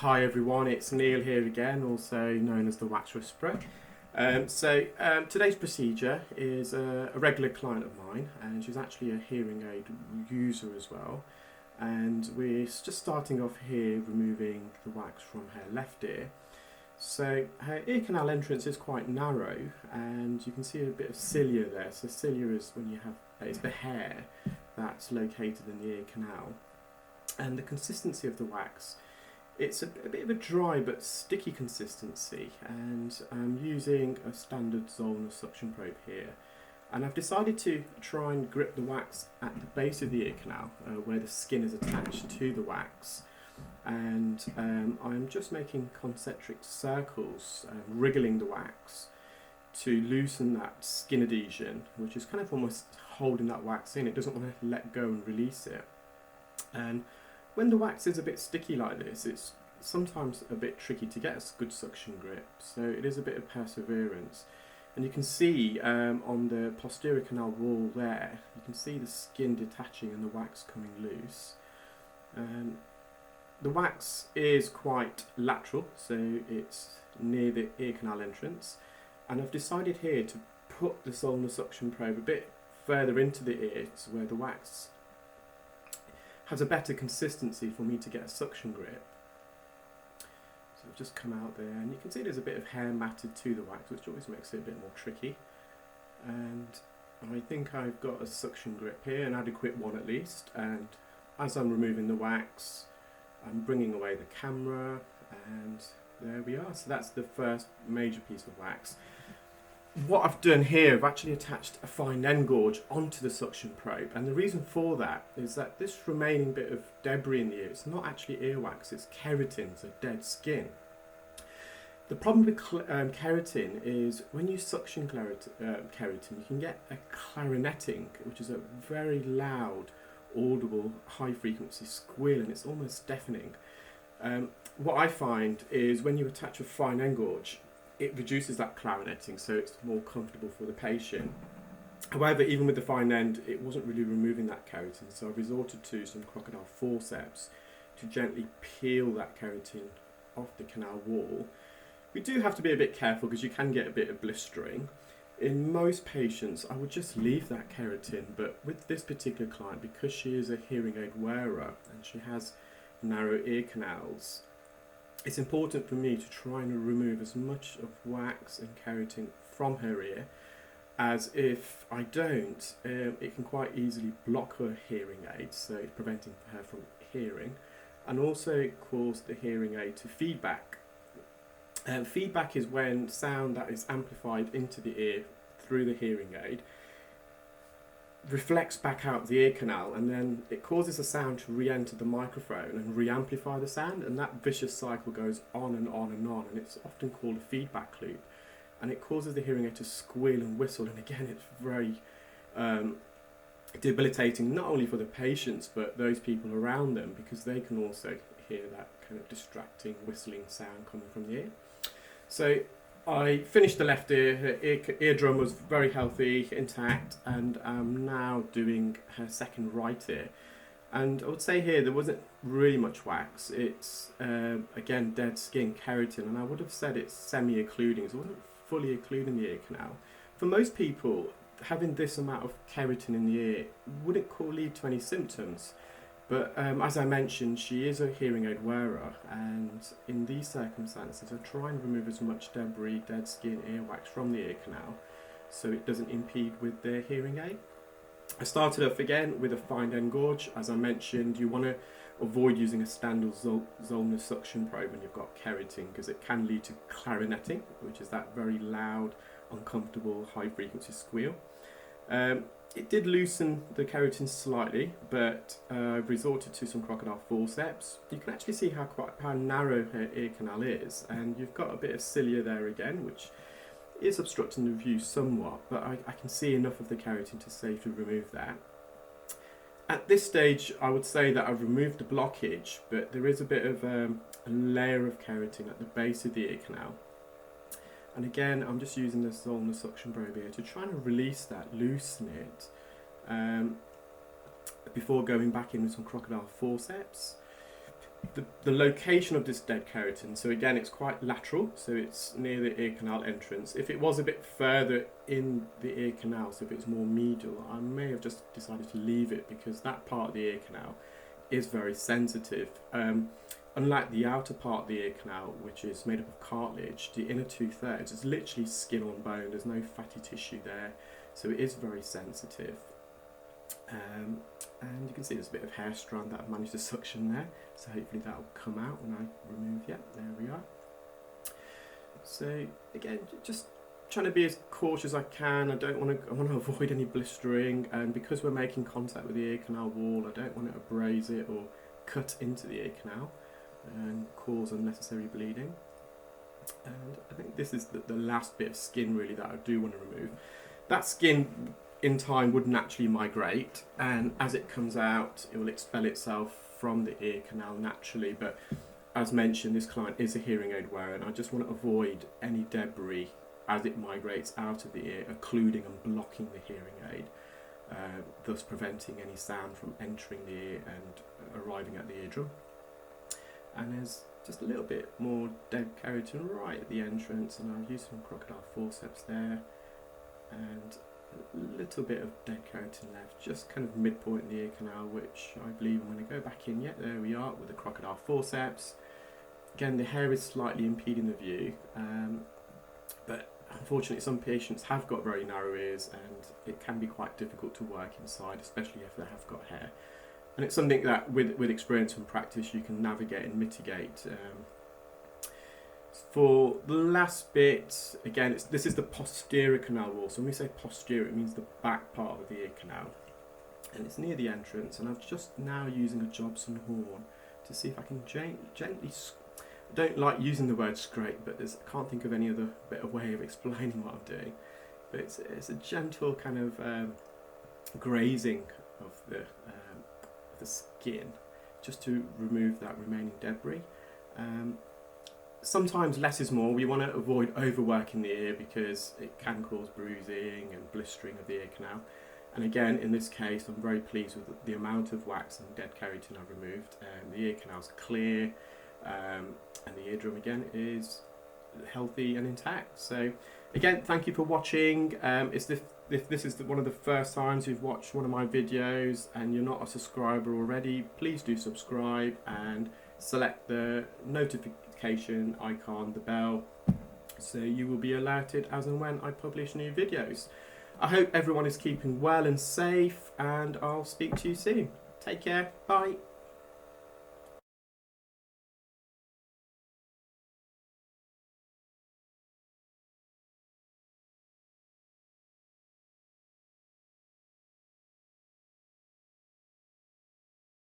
Hi everyone, it's Neil here again, also known as the Wax Whisperer. Today's procedure is a regular client of mine, and she's actually a hearing aid user as well. And we're just starting off here, removing the wax from her left ear. So her ear canal entrance is quite narrow, and you can see a bit of cilia there. So cilia is when you have it's the hair that's located in the ear canal, and the consistency of the wax. It's a bit of a dry but sticky consistency, and I'm using a standard Zollner suction probe here. And I've decided to try and grip the wax at the base of the ear canal, where the skin is attached to the wax. And I'm just making concentric circles, wriggling the wax to loosen that skin adhesion, which is kind of almost holding that wax in. It doesn't want to let go and release it. And when the wax is a bit sticky like this, it's sometimes a bit tricky to get a good suction grip, so it is a bit of perseverance. And you can see on the posterior canal wall there, you can see the skin detaching and the wax coming loose. The wax is quite lateral, so it's near the ear canal entrance, and I've decided here to put the Zollner suction probe a bit further into the ear, so where the wax has a better consistency for me to get a suction grip. So I've just come out there, and you can see there's a bit of hair matted to the wax, which always makes it a bit more tricky. And I think I've got a suction grip here, an adequate one at least. And as I'm removing the wax, I'm bringing away the camera, and there we are. So that's the first major piece of wax. What I've done here, I've actually attached a fine end gauge onto the suction probe, and the reason for that is that this remaining bit of debris in the ear, it's not actually earwax, it's keratin, so dead skin. The problem with keratin is when you suction keratin, you can get a clarineting, which is a very loud, audible, high-frequency squeal, and it's almost deafening. What I find is when you attach a fine end gauge, it reduces that clarineting, so it's more comfortable for the patient. However, even with the fine end, it wasn't really removing that keratin, so I resorted to some crocodile forceps to gently peel that keratin off the canal wall. We do have to be a bit careful because you can get a bit of blistering. In most patients, I would just leave that keratin, but with this particular client, because she is a hearing aid wearer and she has narrow ear canals, it's important for me to try and remove as much of wax and keratin from her ear, as if I don't, it can quite easily block her hearing aid, so it's preventing her from hearing, and also cause the hearing aid to feedback. Feedback is when sound that is amplified into the ear through the hearing aid reflects back out the ear canal, and then it causes the sound to re-enter the microphone and re-amplify the sound, and that vicious cycle goes on and on and on, and it's often called a feedback loop, and it causes the hearing aid to squeal and whistle, and again it's very debilitating, not only for the patients but those people around them, because they can also hear that kind of distracting whistling sound coming from the ear. So I finished the left ear, her eardrum was very healthy, intact, and I'm now doing her second right ear. And I would say here there wasn't really much wax. It's, again, dead skin, keratin, and I would have said it's semi-occluding, so it wasn't fully occluding the ear canal. For most people, having this amount of keratin in the ear wouldn't lead to any symptoms. But as I mentioned, she is a hearing aid wearer, and in these circumstances I try and remove as much debris, dead skin, earwax from the ear canal so it doesn't impede with their hearing aid. I started off again with a fine end gauge. As I mentioned, you want to avoid using a standard Zollner suction probe when you've got keratin, because it can lead to clarineting, which is that very loud, uncomfortable, high frequency squeal. It did loosen the keratin slightly, but I've resorted to some crocodile forceps. You can actually see how narrow her ear canal is, and you've got a bit of cilia there again, which is obstructing the view somewhat, but I can see enough of the keratin to safely remove that. At this stage, I would say that I've removed the blockage, but there is a bit of a layer of keratin at the base of the ear canal. And again, I'm just using the Zollner suction probe here to try and release that, loosen it, before going back in with some crocodile forceps. the location of this dead keratin, so again it's quite lateral, so it's near the ear canal entrance. If it was a bit further in the ear canal, so if it's more medial, I may have just decided to leave it because that part of the ear canal is very sensitive. Unlike the outer part of the ear canal, which is made up of cartilage, the inner 2/3 is literally skin on bone, there's no fatty tissue there, so it is very sensitive. And you can see there's a bit of hair strand that I've managed to suction there, so hopefully that will come out when I remove. Yeah, there we are. So again, just trying to be as cautious as I can. I want to avoid any blistering, and because we're making contact with the ear canal wall, I don't want to abrase it or cut into the ear canal and cause unnecessary bleeding. And I think this is the last bit of skin really that I do want to remove. That skin in time would naturally migrate, and as it comes out it will expel itself from the ear canal naturally, but as mentioned, this client is a hearing aid wearer and I just want to avoid any debris as it migrates out of the ear, occluding and blocking the hearing aid, thus preventing any sound from entering the ear and arriving at the eardrum. And there's just a little bit more dead keratin right at the entrance, and I'll use some crocodile forceps there, and a little bit of dead keratin left, just kind of midpoint in the ear canal, which I believe I'm going to go back in. Yet there we are with the crocodile forceps. Again, the hair is slightly impeding the view, but unfortunately some patients have got very narrow ears and it can be quite difficult to work inside, especially if they have got hair. And it's something that with experience and practice you can navigate and mitigate. For the last bit, again, this is the posterior canal wall. So when we say posterior, it means the back part of the ear canal. And it's near the entrance, and I'm just now using a Jobson horn to see if I can gently, I don't like using the word scrape, but I can't think of any other better way of explaining what I'm doing. But it's a gentle kind of grazing of the skin, just to remove that remaining debris. Sometimes less is more. We want to avoid overworking the ear because it can cause bruising and blistering of the ear canal. And again, in this case, I'm very pleased with the amount of wax and dead keratin I've removed. The ear canal's clear, and the eardrum again is healthy and intact. So again, thank you for watching. If this is one of the first times you've watched one of my videos and you're not a subscriber already, please do subscribe and select the notification icon, the bell, so you will be alerted as and when I publish new videos. I hope everyone is keeping well and safe, and I'll speak to you soon. Take care. Bye.